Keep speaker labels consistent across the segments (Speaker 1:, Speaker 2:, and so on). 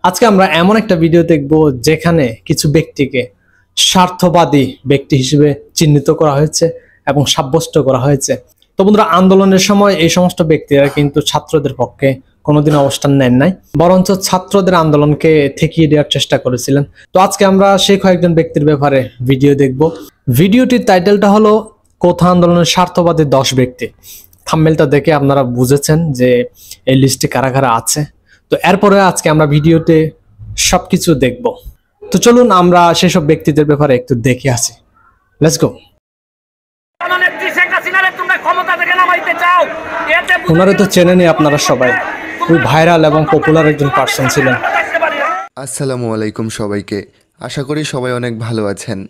Speaker 1: আজকে আমরা এমন একটা ভিডিও দেখব যেখানে কিছু ব্যক্তিকে স্বার্থবাদী ব্যক্তি হিসেবে চিহ্নিত করা হয়েছে এবং সাব্যস্ত করা হয়েছে। তো বন্ধুরা, আন্দোলনের সময় এই সমস্ত ব্যক্তিরা কিন্তু ছাত্রদের পক্ষে কোনোদিন অবস্থান নেন নাই, বরঞ্চ ছাত্রদের আন্দোলনকে ঠেকিয়ে দেওয়ার চেষ্টা করেছিলেন। তো আজকে আমরা সেই কয়েকজন ব্যক্তির ব্যাপারে ভিডিও দেখব। ভিডিওটির টাইটেলটা হলো কোথা আন্দোলনের স্বার্থবাদী 10 ব্যক্তি। থাম্বনেলটা দেখে আপনারা বুঝেছেন যে এই লিস্টে কারা কারা আছে। তো এরপরে আজকে আমরা ভিডিওতে সবকিছু দেখব। তো চলুন আমরা সেসব ব্যক্তিদের ব্যাপারে একটু দেখে আসি। Let's go. ওনারা তো চেনেনই আপনারা সবাই, খুব ভাইরাল এবং পপুলার একজন পার্সন ছিলেন।
Speaker 2: আসসালামু আলাইকুম সবাইকে, আশা করি সবাই অনেক ভালো আছেন।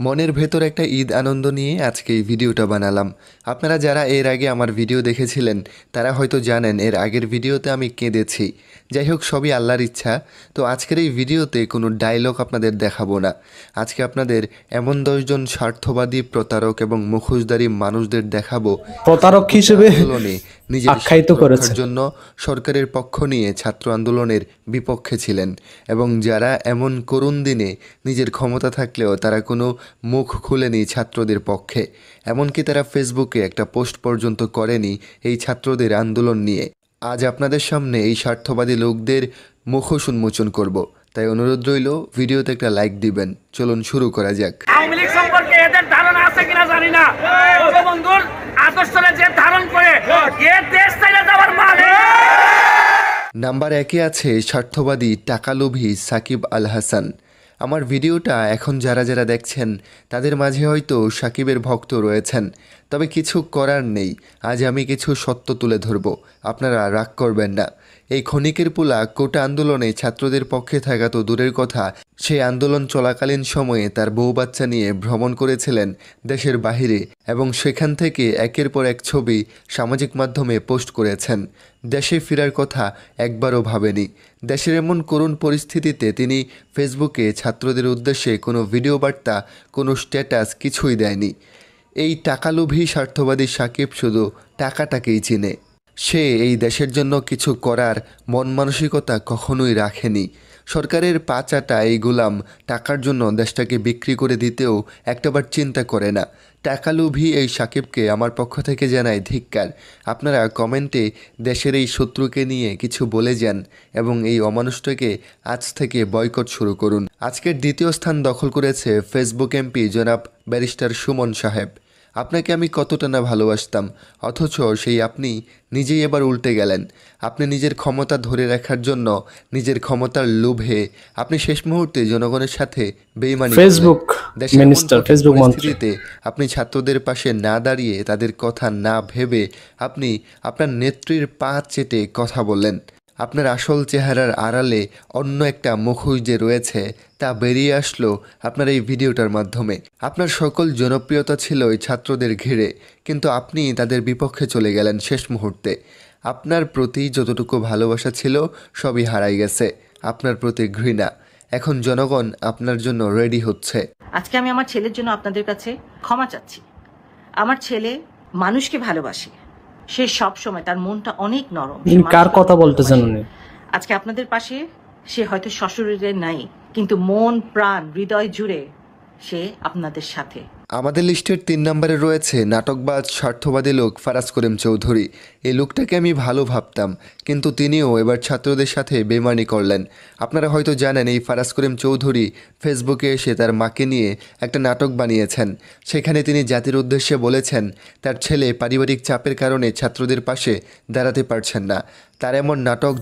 Speaker 2: মনের ভেতর একটা ঈদ আনন্দ নিয়ে আজকে এই ভিডিওটা বানালাম। আপনারা যারা এর আগে আমার ভিডিও দেখেছিলেন তারা হয়তো জানেন এর আগের ভিডিওতে আমি কেঁদেছি। যাই হোক, সবই আল্লাহর ইচ্ছা। তো আজকের এই ভিডিওতে কোনো ডায়লগ আপনাদের দেখাবো না। আজকে আপনাদের এমন 10 জন স্বার্থবাদী, প্রতারক এবং মুখোশধারী মানুষদের দেখাবো
Speaker 1: প্রতারক হিসেবে
Speaker 2: নিজের
Speaker 1: আখ্যায়িত করেছে
Speaker 2: জন্য সরকারের পক্ষ নিয়ে ছাত্র আন্দোলনের বিপক্ষে ছিলেন, এবং যারা এমন করুণ দিনে নিজের ক্ষমতা থাকলেও তারা কোনো মুখ খুলেনি ছাত্রদের পক্ষে। এমনকি তারা ফেসবুকে একটা পোস্ট পর্যন্ত করেনি এই ছাত্রদের আন্দোলন নিয়ে। আজ আপনাদের সামনে এই স্বার্থবাদী লোকদের মুখোশ উন্মোচন করব, তাই অনুরোধ রইল ভিডিওতে একটা লাইক দিবেন। চলুন শুরু করা যাক।
Speaker 3: আওয়ামী লীগ সম্পর্কে এদের ধারণা আছে কিনা জানি না। বঙ্গবন্ধুর আদর্শরে যে ধারণ করে এ দেশ ছেড়ে যাওয়ার মানে।
Speaker 2: নাম্বার 1-এ আছে স্বার্থবাদী টাকালোভী সাকিব আল হাসান। আমার ভিডিওটা এখন যারা যারা দেখছেন তাদের মাঝে হয়তো সাকিবের ভক্ত রয়েছেন, তবে কিছু করার নেই। আজ আমি কিছু সত্য তুলে ধরব, আপনারা রাগ করবেন না। এই ক্ষণিকের পোলা কোটা আন্দোলনে ছাত্রদের পক্ষে থাকা তো দূরের কথা, সেই আন্দোলন চলাকালীন সময়ে তার বউ বাচ্চা নিয়ে ভ্রমণ করেছিলেন দেশের বাহিরে, এবং সেখান থেকে একের পর এক ছবি সামাজিক মাধ্যমে পোস্ট করেছেন। দেশে ফেরার কথা একবারও ভাবেনি। দেশের এমন করুণ পরিস্থিতিতে তিনি ফেসবুকে ছাত্রদের উদ্দেশ্যে কোনো ভিডিও বার্তা, কোনো স্ট্যাটাস কিছুই দেয়নি। এই টাকালোভী স্বার্থবাদী সাকিব শুধু টাকাটাকেই চিনে। সে এই দেশের জন্য কিছু করার মন মানসিকতা কখনোই রাখেনি। সরকারের পাচাটা এই গোলাম টাকার জন্য দেশটাকে বিক্রি করে দিতেও একটাবার চিন্তা করে না। টাকালোভী এই সাকিবকে আমার পক্ষ থেকে জানাই ধিক্কার। আপনারা কমেন্টে দেশের এই শত্রুকে নিয়ে কিছু বলে যান এবং এই অমানুষটাকে আজ থেকে বয়কট শুরু করুন। আজকের দ্বিতীয় স্থান দখল করেছে ফেসবুক এমপি জনাব ব্যারিস্টার সুমন সাহেব। আপনাকে আমি কতটা না ভালোবাসতাম, অথচ সেই আপনি নিজেই এবার উল্টে গেলেন। আপনি নিজের ক্ষমতা ধরে রাখার জন্য, নিজের ক্ষমতার লোভে আপনি শেষ মুহূর্তে জনগণের সাথে বেইমানি পরিস্থিতিতে আপনি ছাত্রদের পাশে না দাঁড়িয়ে, তাদের কথা না ভেবে আপনি আপনার নেত্রীর পা চেটে কথা বললেন। আপনার আসল চেহারার আড়ালে অন্য একটা মুখোশ যে রয়েছে তা বেরিয়ে আসলো আপনার এই ভিডিওটার মাধ্যমে। আপনার সকল জনপ্রিয়তা ছিল এই ছাত্রদের ঘিরে, কিন্তু আপনি তাদের বিপক্ষে চলে গেলেন শেষ মুহূর্তে। আপনার প্রতি যতটুকু ভালোবাসা ছিল সবই হারাই গেছে, আপনার প্রতি ঘৃণা। এখন জনগণ আপনার জন্য রেডি হচ্ছে।
Speaker 4: আজকে আমি আমার ছেলের জন্য আপনাদের কাছে ক্ষমা চাচ্ছি। আমার ছেলে মানুষকে ভালোবাসে, সে সব সময়, তার মনটা অনেক নরম।
Speaker 1: কার কথা বলতেছেন উনি?
Speaker 4: আজকে আপনাদের পাশে সে হয়তো শ্বশুরে নাই, কিন্তু মন প্রাণ হৃদয় জুড়ে সে আপনাদের সাথে।
Speaker 2: আমাদের লিস্টের 3 নম্বরে রয়েছে নাটকবাজ স্বার্থবাদী লোক ফারাজ করিম চৌধুরী। এই লোকটাকে আমি ভালো ভাবতাম, কিন্তু তিনিও এবার ছাত্রদের সাথে বেমানি করলেন। আপনারা হয়তো জানেন এই ফারাজ করিম চৌধুরী ফেসবুকে এসে তার মাকে নিয়ে একটা নাটক বানিয়েছেন। সেখানে তিনি জাতির উদ্দেশ্যে বলেছেন তার ছেলে পারিবারিক চাপের কারণে ছাত্রদের পাশে দাঁড়াতে পারছেন না। তার এমন নাটক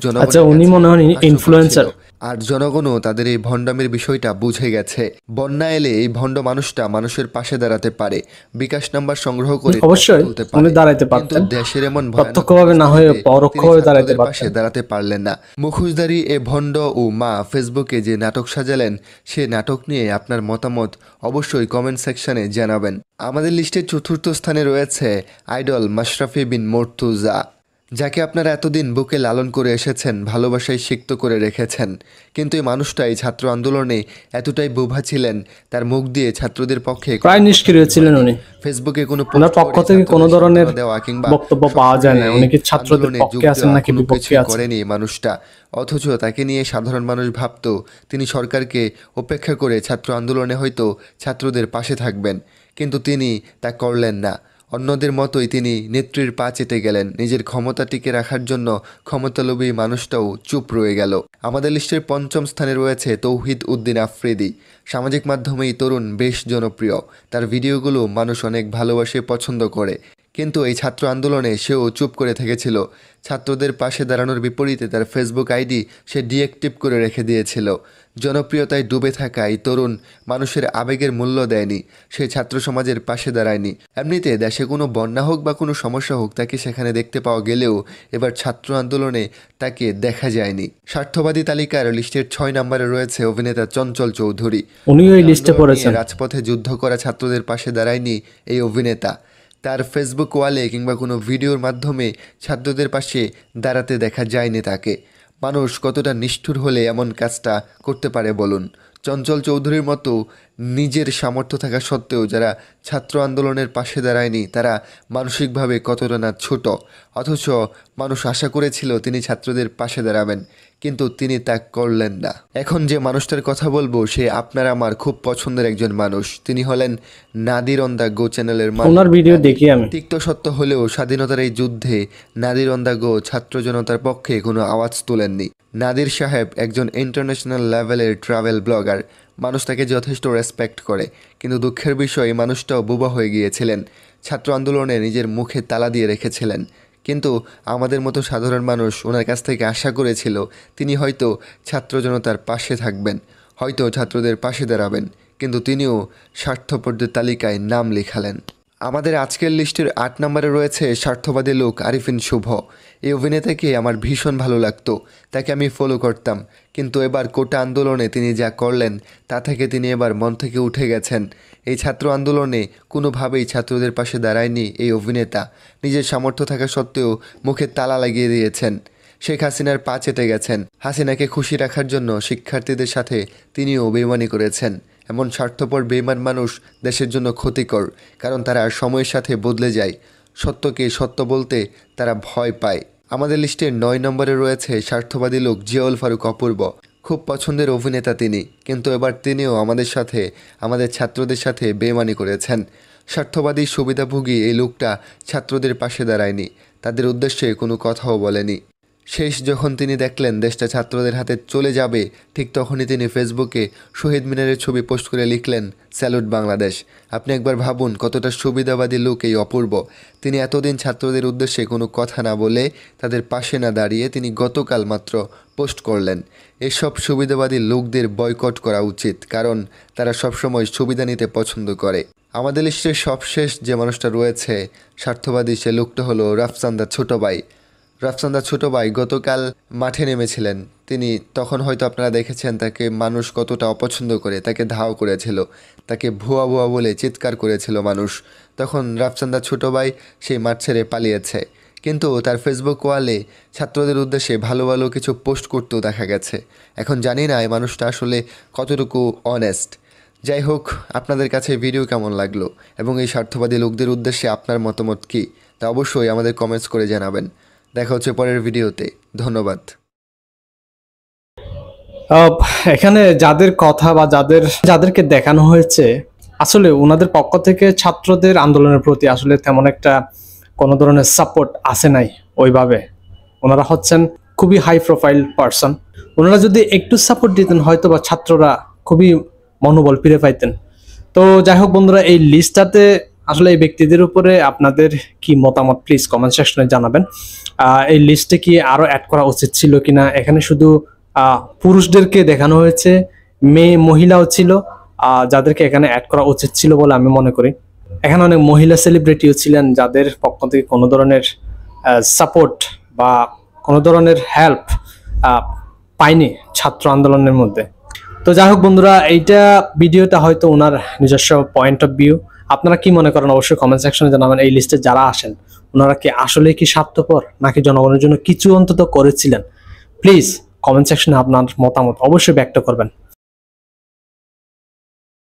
Speaker 1: ইনফ্লুয়েন্সার,
Speaker 2: আর জনগণও তাদের এই ভণ্ডামের বিষয়টা বুঝে গেছে। বন্যা এলে এই ভণ্ড মানুষটা মানুষের পাশে দাঁড়াতে পারে, বিকাশ নাম্বার সংগ্রহ করে
Speaker 1: অবশ্যই উনি দাঁড়াতে পারতেন,
Speaker 2: দেশের এমন
Speaker 1: প্রত্যক্ষভাবে না হয়ে পরোক্ষভাবে দাঁড়াতে
Speaker 2: পাশে দাঁড়াতে পারলেন না। মুখোশধারী এ ভণ্ড ও মা ফেসবুকে যে নাটক সাজালেন, সে নাটক নিয়ে আপনার মতামত অবশ্যই কমেন্ট সেকশনে জানাবেন। আমাদের লিস্টের 4র্থ স্থানে রয়েছে আইডল মাশরাফি বিন মর্তুজা। যাকে আপনারা এতদিন বুকে লালন করে এসেছেন, ভালোবাসায় সিক্ত করে রেখেছেন, কিন্তু এই মানুষটা এই ছাত্র আন্দোলনে এতটাই বোভা ছিলেন, তার মুখ দিয়ে ছাত্রদের পক্ষে
Speaker 1: প্রায় নিষ্ক্রিয় ছিলেন উনি।
Speaker 2: ফেসবুকে কোনো
Speaker 1: ওনার পক্ষ থেকে কোনো ধরনের
Speaker 2: দেওয়া কিংবা
Speaker 1: বক্তব্য পাওয়া যায় না। উনি কি ছাত্রদের পক্ষে আছেন নাকি বিপক্ষে আছেন
Speaker 2: করেনি মানুষটা। অথচ তাকে নিয়ে সাধারণ মানুষ ভাবতো তিনি সরকারকে উপেক্ষা করে ছাত্র আন্দোলনে হয়তো ছাত্রদের পাশে থাকবেন, কিন্তু তিনি তা করলেন না। অন্যদের মতোই তিনি নেত্রীর পা চেটে গেলেন। নিজের ক্ষমতা টিকে রাখার জন্য ক্ষমতালোভী মানুষটাও চুপ রয়ে গেল। আমাদের লিস্টের 5ম স্থানে রয়েছে তৌহিদ উদ্দিন আফ্রিদি। সামাজিক মাধ্যমে এই তরুণ বেশ জনপ্রিয়, তার ভিডিওগুলো মানুষ অনেক ভালোবাসে, পছন্দ করে। কিন্তু এই ছাত্র আন্দোলনে সেও চুপ করে থেকেছিল। ছাত্রদের পাশে দাঁড়ানোর বিপরীতে তার ফেসবুক আইডি সে ডিঅ্যাক্টিভ করে রেখে দিয়েছিল। জনপ্রিয়তায় ডুবে থাকা এই তরুণ মানুষের আবেগের মূল্য দেয়নি, সে ছাত্র সমাজের পাশে দাঁড়ায়নি। এমনিতে দেশে কোনো বন্যা হোক বা কোনো সমস্যা হোক তাকে সেখানে দেখতে পাওয়া গেলেও এবার ছাত্র আন্দোলনে তাকে দেখা যায়নি। স্বার্থবাদী তালিকার লিস্টের 6 নম্বরে রয়েছে অভিনেতা চঞ্চল চৌধুরী।
Speaker 1: উনিও এই লিস্টে পড়েছেন।
Speaker 2: রাজপথে যুদ্ধ করা ছাত্রদের পাশে দাঁড়ায়নি এই অভিনেতা। তার ফেসবুক ওয়ালে কিংবা কোনো ভিডিওর মাধ্যমে ছাত্রদের পাশে দাঁড়াতে দেখা যায়নি তাকে। মানুষ কতটা নিষ্ঠুর হলে এমন কাজটা করতে পারে বলুন। চঞ্চল চৌধুরীর মতো নিজের সামর্থ্য থাকা সত্ত্বেও যারা ছাত্র আন্দোলনের পাশে দাঁড়ায়নি তারা মানসিকভাবে কতটা না ছোট। অথচ মানুষ আশা করেছিল তিনি ছাত্রদের পাশে দাঁড়াবেন, কিন্তু তিনি তা করলেন না। এখন যে মানুষটার কথা বলবো সে আপনার আমার খুব পছন্দের একজন মানুষ। তিনি হলেন নাদির অন দ্য গো চ্যানেলের
Speaker 1: ওনার ভিডিও দেখি আমি।
Speaker 2: তিক্ত সত্য হলেও স্বাধীনতার এই যুদ্ধে নাদির অন দ্য গো ছাত্র জনতার পক্ষে কোনো আওয়াজ তোলেননি। নাদির সাহেব একজন ইন্টারন্যাশনাল লেভেলের ট্রাভেল ব্লগার, মানুষ তাকে যথেষ্ট রেসপেক্ট করে, কিন্তু দুঃখের বিষয় এই মানুষটাও বোবা হয়ে গিয়েছিলেন। ছাত্র আন্দোলনে নিজের মুখে তালা দিয়ে রেখেছিলেন, কিন্তু আমাদের মতো সাধারণ মানুষ ওনার কাছ থেকে আশা করেছিল তিনি হয়তো ছাত্র জনতার পাশে থাকবেন, হয়তো ছাত্রদের পাশে দাঁড়াবেন, কিন্তু তিনিও স্বার্থপরদের তালিকায় নাম লেখালেন। আমাদের আজকের লিস্টের 8 নম্বরে রয়েছে স্বার্থবাদী লোক আরিফিন শুভ। এই অভিনেতাকে আমার ভীষণ ভালো লাগতো, তাকে আমি ফলো করতাম, কিন্তু এবার কোটা আন্দোলনে তিনি যা করলেন তা থেকে তিনি এবার মন থেকে উঠে গেছেন। এই ছাত্র আন্দোলনে কোনোভাবেই ছাত্রদের পাশে দাঁড়ায়নি এই অভিনেতা। নিজের সামর্থ্য থাকা সত্ত্বেও মুখে তালা লাগিয়ে দিয়েছেন। শেখ হাসিনার পা চেটে গেছেন। হাসিনাকে খুশি রাখার জন্য শিক্ষার্থীদের সাথে তিনিও বেইমানি করেছেন। এমন স্বার্থপর বেইমান মানুষ দেশের জন্য ক্ষতিকর, কারণ তারা সময়ের সাথে বদলে যায়। সত্যকে সত্য বলতে তারা ভয় পায়। আমাদের লিস্টের 9 নম্বরে রয়েছে স্বার্থবাদী লোক জিয়াউল ফারুক অপূর্ব। খুব পছন্দের অভিনেতা তিনি, কিন্তু এবার তিনিও আমাদের ছাত্রদের সাথে বেইমানি করেছেন। স্বার্থবাদী সুবিধাভোগী এই লোকটা ছাত্রদের পাশে দাঁড়ায়নি, তাদের উদ্দেশ্যে কোনো কথাও বলেনি। শেষ যখন তিনি দেখলেন দেশটা ছাত্রদের হাতে চলে যাবে, ঠিক তখনই তিনি ফেসবুকে শহীদ মিনারের ছবি পোস্ট করে লিখলেন, স্যালুট বাংলাদেশ। আপনি একবার ভাবুন কতটা সুবিধাবাদী লোক এই অপূর্ব। তিনি এতদিন ছাত্রদের উদ্দেশ্যে কোনো কথা না বলে, তাদের পাশে না দাঁড়িয়ে তিনি গতকাল মাত্র পোস্ট করলেন। এসব সুবিধাবাদী লোকদের বয়কট করা উচিত, কারণ তারা সবসময় সুবিধা নিতে পছন্দ করে। আমাদের লিস্টের সবশেষ যে মানুষটা রয়েছে স্বার্থবাদী, সে লোকটা হলো রাফসান দা ছোট ভাই। রাফসান দা ছোট ভাই গতকাল মাঠে নেমেছিলেন। তিনি তখন হয়তো আপনারা দেখেছেন তাকে মানুষ কতটা অপছন্দ করে, তাকে ধাও করেছিল, তাকে ভুয়া ভুয়া বলে চিৎকার করেছিল মানুষ। তখন রাফসান দা ছোট ভাই সেই মাঠ ছেড়ে পালিয়েছে, কিন্তু তার ফেসবুক ওয়ালে ছাত্রদের উদ্দেশ্যে ভালো ভালো কিছু পোস্ট করতেও দেখা গেছে। এখন জানি না এই মানুষটা আসলে কতটুকু অনেস্ট। যাই হোক, আপনাদের কাছে ভিডিও কেমন লাগলো এবং এই স্বার্থবাদী লোকদের উদ্দেশ্যে আপনার মতামত কী তা অবশ্যই আমাদের কমেন্টস করে জানাবেন। দেখা হচ্ছে পরের ভিডিওতে। ধন্যবাদ।
Speaker 1: এখানে যাদের কথা বা যাদেরকে দেখানো হয়েছে, আসলে ওনাদের পক্ষ থেকে ছাত্রদের আন্দোলনের প্রতি আসলে তেমন একটা কোনো ধরনের সাপোর্ট আসে নাই ওইভাবে। ওনারা হচ্ছেন খুবই হাই প্রোফাইল পার্সন। ওনারা যদি একটু সাপোর্ট দিতেন হয়তো বা ছাত্ররা খুবই মনোবল ফিরে পাইতেন। তো যাই হোক বন্ধুরা, এই লিস্টটাতে আসলে এই ব্যক্তিদের উপরে আপনাদের কি মতামত প্লিজ কমেন্ট সেকশনে জানাবেন। এই লিস্টে কি আরো অ্যাড করা উচিত ছিল কিনা? এখানে শুধু পুরুষদেরকে দেখানো হয়েছে, মহিলাও ছিল যাদেরকে এখানে অ্যাড করা উচিত ছিল বলে আমি মনে করি। এখানে অনেক মহিলা সেলিব্রিটিও ছিলেন যাদের পক্ষ থেকে কোনো ধরনের সাপোর্ট বা কোনো ধরনের হেল্প পাইনি ছাত্র আন্দোলনের মধ্যে। তো যাই হোক বন্ধুরা, এইটা ভিডিওটা হয়তো ওনার নিজস্ব পয়েন্ট অফ ভিউ, আপনারা কি মনে করেন অবশ্যই কমেন্ট সেকশনে জানাবেন। এই লিস্টে যারা আসেন ওনারা কি আসলে কি স্বার্থপর নাকি জনগণের জন্য কিছু অন্তত করেছিলেন? প্লিজ কমেন্ট সেকশনে আপনার মতামত অবশ্যই ব্যক্ত করবেন।